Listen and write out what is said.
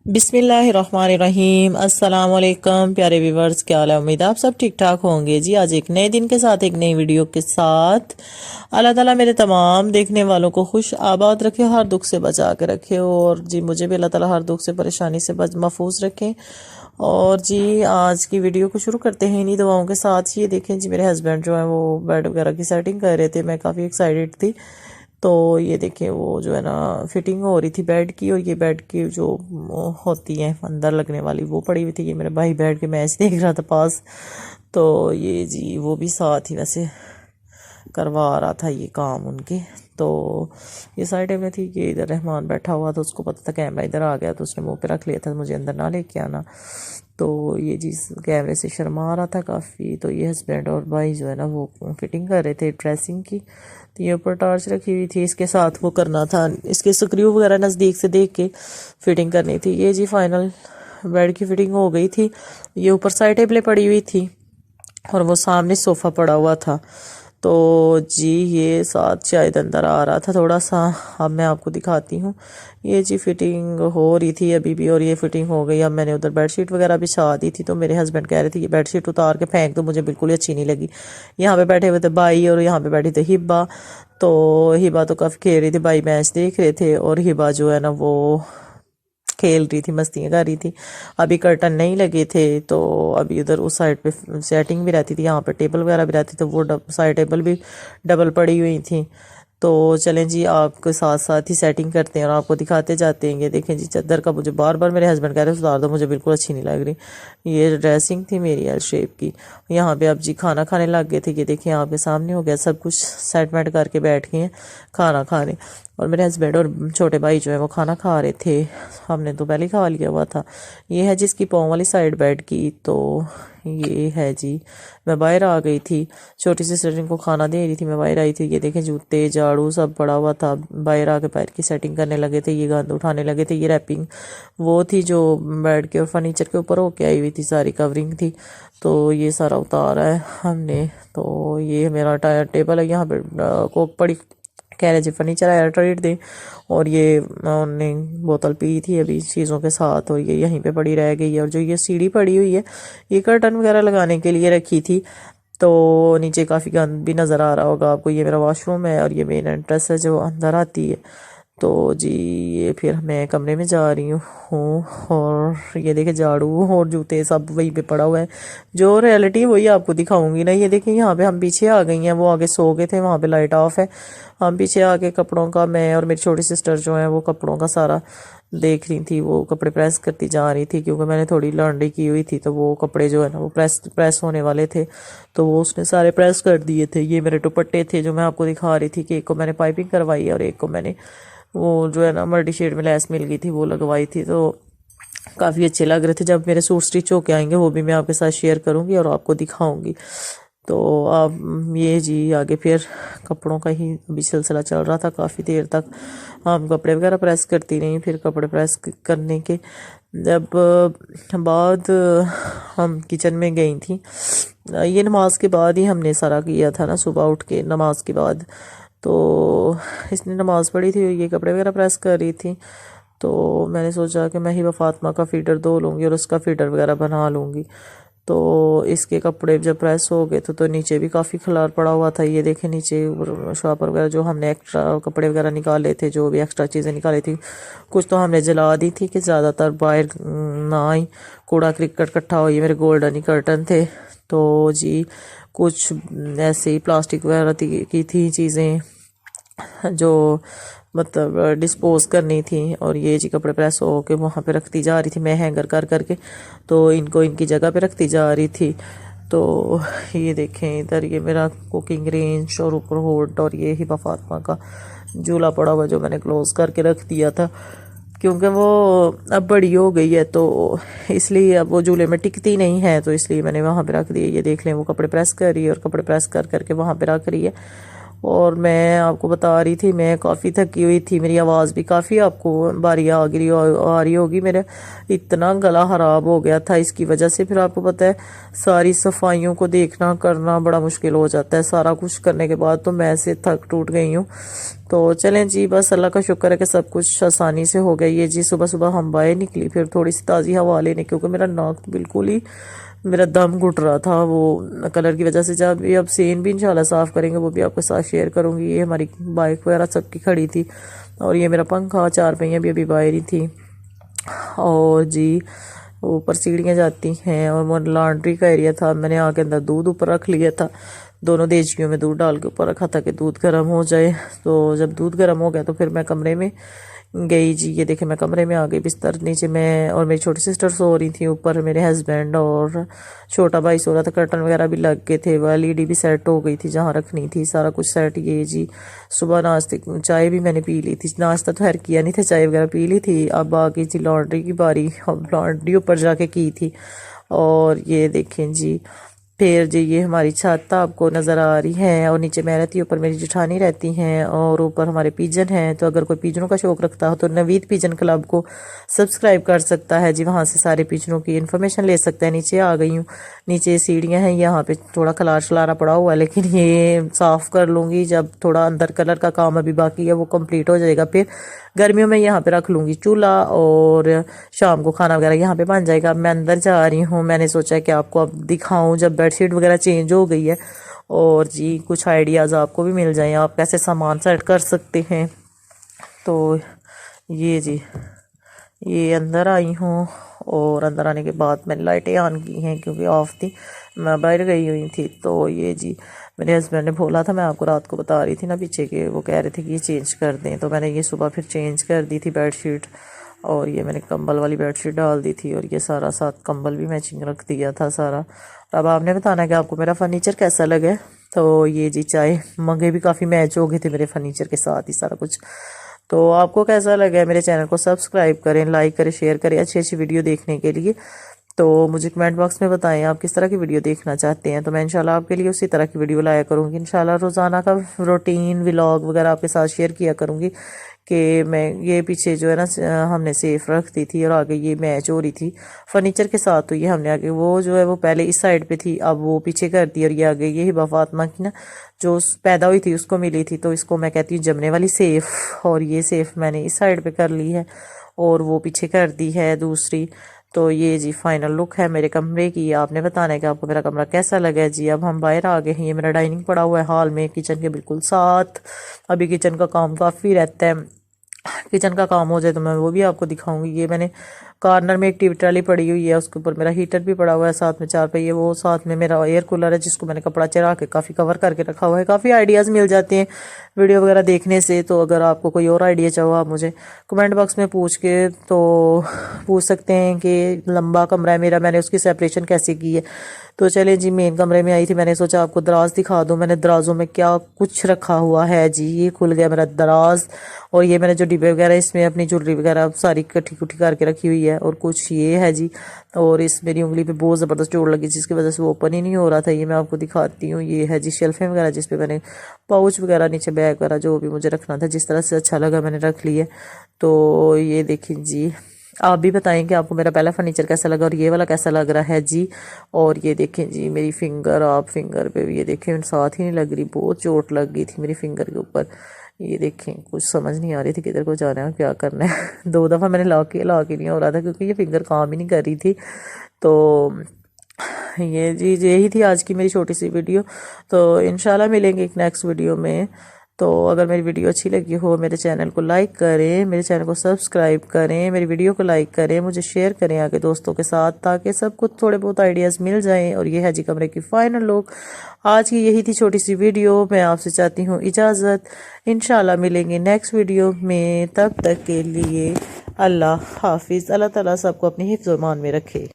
बिस्मिल्लाहिर्रहमानिर्रहीम। अस्सलाम वालेकुम प्यारे व्यूवर्स, क्या हाल है? उम्मीद है आप सब ठीक ठाक होंगे। जी आज एक नए दिन के साथ एक नई वीडियो के साथ अल्लाह ताला मेरे तमाम देखने वालों को खुश आबाद रखे, हर दुख से बचा के रखे। और जी मुझे भी अल्लाह ताला हर दुख से परेशानी से महफूज रखे। और जी आज की वीडियो को शुरू करते हैं इन्हीं दुआओं के साथ। ये देखें जी, मेरे हस्बैंड जो है वो बेड वगैरह की सेटिंग कर रहे थे, मैं काफ़ी एक्साइटेड थी। तो ये देखें वो जो है ना फिटिंग हो रही थी बेड की, और ये बेड की जो होती है अंदर लगने वाली वो पड़ी हुई थी। ये मेरा भाई बैठ के मैच देख रहा था पास, तो ये जी वो भी साथ ही वैसे करवा रहा था ये काम उनके। तो ये साइड में थी कि इधर रहमान बैठा हुआ था, उसको पता था कैमरा इधर आ गया तो उसने मुंह पे रख लिया था, मुझे अंदर ना लेके आना। तो ये जी कैमरे से शर्मा रहा था काफ़ी। तो ये हस्बैंड और भाई जो है ना वो फिटिंग कर रहे थे ड्रेसिंग की। तो ये ऊपर टार्च रखी हुई थी, इसके साथ वो करना था, इसके स्क्रू वगैरह नज़दीक से देख के फिटिंग करनी थी। ये जी फाइनल बेड की फिटिंग हो गई थी। ये ऊपर साइड टेबलें पड़ी हुई थी और वो सामने सोफ़ा पड़ा हुआ था। तो जी ये साथ शायद अंदर आ रहा था थोड़ा सा, अब मैं आपको दिखाती हूँ। ये जी फिटिंग हो रही थी अभी भी, और ये फिटिंग हो गई। अब मैंने उधर बेडशीट वगैरह बिछा दी थी, तो मेरे हस्बैंड कह रहे थे ये बेडशीट उतार के फेंक दो, मुझे बिल्कुल ही अच्छी नहीं लगी। यहाँ पे बैठे हुए थे भाई और यहाँ पे बैठी थी हिब्बा। तो हिब्बा तो काफ़ी खेल रही थी, भाई मैच देख रहे थे, और हिब्बा जो है ना वो खेल रही थी, मस्तियाँ कर रही थी। अभी कर्टन नहीं लगे थे, तो अभी उधर उस साइड पे सेटिंग भी रहती थी, यहाँ पे टेबल वगैरह भी रहती थी, तो वो साइड टेबल भी डबल पड़ी हुई थी। तो चलें जी आपके साथ साथ ही सेटिंग करते हैं और आपको दिखाते जाते हैं। ये देखें जी चादर का, मुझे बार बार मेरे हस्बैंड कह रहे हैं उतार दो, मुझे बिल्कुल अच्छी नहीं लग रही। ये ड्रेसिंग थी मेरी एल शेप की। यहाँ पे अब जी खाना खाने लग गए थे। ये देखें आपके सामने हो गया सब कुछ, सेटमेंट करके बैठ गए हैं खाना खाने। और मेरे हस्बैंड और छोटे भाई जो है वो खाना खा रहे थे, हमने तो पहले ही खा लिया हुआ था। ये है जिसकी पाँव वाली साइड बेड की। तो ये है जी, मैं बाहर आ गई थी, छोटी सिस्टर इनको खाना दे रही थी, मैं बाहर आई थी। ये देखें जूते झाड़ू सब पड़ा हुआ था, बाहर आके पैर की सेटिंग करने लगे थे, ये गंद उठाने लगे थे। ये रैपिंग वो थी जो बेड के और फर्नीचर के ऊपर होके आई हुई थी, सारी कवरिंग थी। तो ये सारा उतारा है हमने। तो ये मेरा टायर टेबल है, यहाँ पे कोक पड़ी, कह रहे जी फर्नीचर आया ट्रीट दें। और ये उन्होंने बोतल पी थी अभी चीज़ों के साथ, और ये यहीं पे पड़ी रह गई है। और जो ये सीढ़ी पड़ी हुई है ये कर्टन वगैरह लगाने के लिए रखी थी। तो नीचे काफ़ी गंद भी नज़र आ रहा होगा आपको। ये मेरा वॉशरूम है और ये मेन एंट्रेंस है जो अंदर आती है। तो जी ये फिर मैं कमरे में जा रही हूँ, और ये देखे झाड़ू और जूते सब वहीं पे पड़ा हुआ है। जो रियलिटी वही आपको दिखाऊंगी ना। ये देखिए यहाँ पे हम पीछे आ गई हैं, वो आगे सो गए थे, वहाँ पे लाइट ऑफ है। हम पीछे आके कपड़ों का, मैं और मेरी छोटी सिस्टर जो है वो कपड़ों का सारा देख रही थी, वो कपड़े प्रेस करती जा रही थी, क्योंकि मैंने थोड़ी लॉन्ड्री की हुई थी, तो वो कपड़े जो है ना वो प्रेस होने वाले थे, तो वो उसने सारे प्रेस कर दिए थे। ये मेरे दुपट्टे थे जो मैं आपको दिखा रही थी कि एक को मैंने पाइपिंग करवाई है और एक को मैंने वो जो है ना मल्टी शेड में लेस मिल गई थी वो लगवाई थी। तो काफ़ी अच्छे लग रहे थे। जब मेरे सूट स्टिच होके आएंगे वो भी मैं आपके साथ शेयर करूंगी और आपको दिखाऊंगी। तो आप ये जी आगे फिर कपड़ों का ही अभी सिलसिला चल रहा था काफ़ी देर तक। हम कपड़े वगैरह प्रेस करती रही। फिर कपड़े प्रेस करने के जब बाद हम किचन में गई थी, ये नमाज के बाद ही हमने सारा किया था ना, सुबह उठ के नमाज के बाद। तो इसने नमाज़ पढ़ी थी, ये कपड़े वगैरह प्रेस कर रही थी। तो मैंने सोचा कि मैं ही फातिमा का फीडर धो लूँगी और उसका फीडर वगैरह बना लूँगी। तो इसके कपड़े जब प्रेस हो गए तो नीचे भी काफ़ी खलार पड़ा हुआ था। ये देखे नीचे शॉपर वगैरह जो हमने एक्स्ट्रा कपड़े वगैरह निकाले थे, जो भी एक्स्ट्रा चीज़ें निकाली थी, कुछ तो हमने जला दी थी कि ज़्यादातर बाहर ना आई कूड़ा क्रिकेट इकट्ठा हो। ये मेरे गोल्डन ही कर्टन थे। तो जी कुछ ऐसे ही प्लास्टिक वगैरह की थी चीज़ें जो मतलब डिस्पोज करनी थी। और ये जी कपड़े प्रेस हो के वहाँ पे रखती जा रही थी मैं, हैंगर कर करके, तो इनको इनकी जगह पे रखती जा रही थी। तो ये देखें इधर ये मेरा कुकिंग रेंज और ऊपर होट, और ये हिबा फातिमा का झूला पड़ा हुआ जो मैंने क्लोज करके रख दिया था, क्योंकि वो अब बड़ी हो गई है तो इसलिए अब वो झूले में टिकती नहीं है, तो इसलिए मैंने वहाँ पे रख दी। ये देख लें वो कपड़े प्रेस कर रही है और कपड़े प्रेस कर करके वहाँ पे रख रही है। और मैं आपको बता रही थी मैं काफ़ी थकी हुई थी, मेरी आवाज़ भी काफ़ी आपको बारी आ रही होगी। मेरा इतना गला ख़राब हो गया था इसकी वजह से। फिर आपको पता है सारी सफाइयों को देखना करना बड़ा मुश्किल हो जाता है। सारा कुछ करने के बाद तो मैं से थक टूट गई हूँ। तो चलें जी, बस अल्लाह का शुक्र है कि सब कुछ आसानी से हो गई है जी। सुबह सुबह हम बाहर निकली फिर थोड़ी सी ताज़ी हवा लेने, क्योंकि मेरा नाक बिल्कुल ही मेरा दम घुट रहा था वो कलर की वजह से। जब ये अब सीन भी इंशाल्लाह साफ़ करेंगे वो भी आपके साथ शेयर करूँगी। ये हमारी बाइक वगैरह सबकी खड़ी थी और ये मेरा पंखा चार पहिया भी अभी बाहर ही थी। और जी ऊपर सीढ़ियाँ जाती हैं और वो लॉन्ड्री का एरिया था। मैंने आके अंदर दूध ऊपर रख लिया था, दोनों देचकियों में दूध डाल के ऊपर रखा था कि दूध गर्म हो जाए। तो जब दूध गर्म हो गया तो फिर मैं कमरे में गई जी। ये देखे मैं कमरे में आ गई, बिस्तर नीचे मैं और मेरी छोटी सिस्टर सो रही थी, ऊपर मेरे हस्बैंड और छोटा भाई सो रहा था। कर्टन वगैरह भी लग गए थे, एलईडी भी सेट हो गई थी जहाँ रखनी थी, सारा कुछ सेट। ये जी सुबह नाश्ते चाय भी मैंने पी ली थी, नाश्ता तो खैर किया नहीं था, चाय वगैरह पी ली थी। अब आ गई जी लॉन्ड्री की बारी, लॉन्ड्री ऊपर जाके की थी। और ये देखें जी फिर जी ये हमारी छत आपको नज़र आ रही है और नीचे मैं रहती हूँ, ऊपर मेरी जेठानी रहती हैं और ऊपर हमारे पिजन हैं। तो अगर कोई पिजनों का शौक़ रखता हो तो नवीद पिजन क्लब को सब्सक्राइब कर सकता है जी, वहाँ से सारे पिजनों की इन्फॉर्मेशन ले सकता है। नीचे आ गई हूँ, नीचे सीढ़ियाँ हैं, यहाँ पे थोड़ा खलार शलारा पड़ा हुआ है लेकिन ये साफ़ कर लूँगी जब थोड़ा अंदर कलर का काम अभी बाकी है वो कंप्लीट हो जाएगा। फिर गर्मियों में यहाँ पे रख लूँगी चूल्हा और शाम को खाना वगैरह यहाँ पे बन जाएगा। अब मैं अंदर जा रही हूँ, मैंने सोचा कि आपको अब दिखाऊँ जब बेडशीट वगैरह चेंज हो गई है और जी कुछ आइडियाज़ आपको भी मिल जाएं आप कैसे सामान सेट कर सकते हैं। तो ये जी ये अंदर आई हूँ और अंदर आने के बाद मैंने लाइटें ऑन की हैं क्योंकि ऑफ थी, मैं बाहर गई हुई थी। तो ये जी मेरे हस्बैंड ने बोला था, मैं आपको रात को बता रही थी ना पीछे के, वो कह रहे थे कि ये चेंज कर दें, तो मैंने ये सुबह फिर चेंज कर दी थी बेडशीट। और ये मैंने कंबल वाली बेडशीट डाल दी थी और ये सारा साथ कंबल भी मैचिंग रख दिया था सारा। अब आपने बताना कि आपको मेरा फर्नीचर कैसा लगे। तो ये जी चाय मगे भी काफ़ी मैच हो गए थे मेरे फर्नीचर के साथ ही सारा कुछ। तो आपको कैसा लगा, मेरे चैनल को सब्सक्राइब करें, लाइक करें, शेयर करें अच्छी अच्छी वीडियो देखने के लिए। तो मुझे कमेंट बॉक्स में बताएं आप किस तरह की वीडियो देखना चाहते हैं, तो मैं इंशाल्लाह आपके लिए उसी तरह की वीडियो लाया करूँगी। इंशाल्लाह रोज़ाना का रूटीन व्लॉग वगैरह आपके साथ शेयर किया करूँगी कि मैं ये पीछे जो है ना हमने सेफ रख दी थी और आगे ये मैच हो रही थी फर्नीचर के साथ। तो ये हमने आगे वो जो है वो पहले इस साइड पे थी, अब वो पीछे कर दी और ये आगे ये हिबा फातिमा की ना जो पैदा हुई थी उसको मिली थी, तो इसको मैं कहती हूँ जमने वाली सेफ। और ये सेफ मैंने इस साइड पे कर ली है और वो पीछे कर दी है दूसरी। तो ये जी फाइनल लुक है मेरे कमरे की। आपने बताना है कि आपको मेरा कमरा कैसा लगा है जी। अब हम बाहर आ गए हैं, ये मेरा डाइनिंग पड़ा हुआ है हॉल में किचन के बिल्कुल साथ। अभी किचन का काम काफ़ी रहता है, किचन का काम हो जाए तो मैं वो भी आपको दिखाऊंगी। ये मैंने कॉर्नर में एक टीवी ट्राली पड़ी हुई है, उसके ऊपर मेरा हीटर भी पड़ा हुआ है, साथ में चार पहिए, वो साथ में मेरा एयर कूलर है जिसको मैंने कपड़ा चढ़ा के काफ़ी कवर करके रखा हुआ है। काफ़ी आइडियाज़ मिल जाते हैं वीडियो वगैरह देखने से। तो अगर आपको कोई और आइडिया चाहो आप मुझे कमेंट बॉक्स में पूछ के तो पूछ सकते हैं कि लंबा कमरा है मेरा, मैंने उसकी सेपरेशन कैसे की है। तो चले जी मेन कमरे में आई थी, मैंने सोचा आपको दराज दिखा दूं। मैंने दराजों में क्या कुछ रखा हुआ है जी, ये खुल गया मेरा दराज। और ये मैंने जो डिब्बे वगैरह इसमें अपनी ज्वेलरी वगैरह सारी इकट्ठी कुट्ठी करके रखी हुई है। और कुछ ये है जी, और इस मेरी उंगली पे बहुत ज़बरदस्त चोट लगी जिसकी वजह से वो ओपन ही नहीं हो रहा था। ये मैं आपको दिखाती हूँ, ये है जी शेल्फें वगैरह जिस पे मैंने पाउच वगैरह नीचे बैग वगैरह जो भी मुझे रखना था जिस तरह से अच्छा लगा मैंने रख लिया। तो ये देखें जी, आप भी बताएं कि आपको मेरा पहला फर्नीचर कैसा लगा और ये वाला कैसा लग रहा है जी। और ये देखें जी मेरी फिंगर, आप फिंगर पे भी ये देखें साथ ही नहीं लग रही, बहुत चोट लग गई थी मेरी फिंगर के ऊपर। ये देखें कुछ समझ नहीं आ रही थी किधर को जाना है क्या करना है। दो दफ़ा मैंने ला के नहीं हो रहा था क्योंकि ये फिंगर काम ही नहीं कर रही थी। तो ये जी यही थी आज की मेरी छोटी सी वीडियो। तो इंशाल्लाह मिलेंगे एक नेक्स्ट वीडियो में। तो अगर मेरी वीडियो अच्छी लगी हो मेरे चैनल को लाइक करें, मेरे चैनल को सब्सक्राइब करें, मेरी वीडियो को लाइक करें, मुझे शेयर करें आगे दोस्तों के साथ ताकि सबको थोड़े बहुत आइडियाज़ मिल जाएं। और ये है जी कमरे की फाइनल लुक। आज की यही थी छोटी सी वीडियो, मैं आपसे चाहती हूँ इजाज़त। इंशाल्लाह मिलेंगे नेक्स्ट वीडियो में, तब तक के लिए अल्लाह हाफिज़। अल्लाह ताला सबको अपनी हिफ्ज़-ओ-मान में रखे।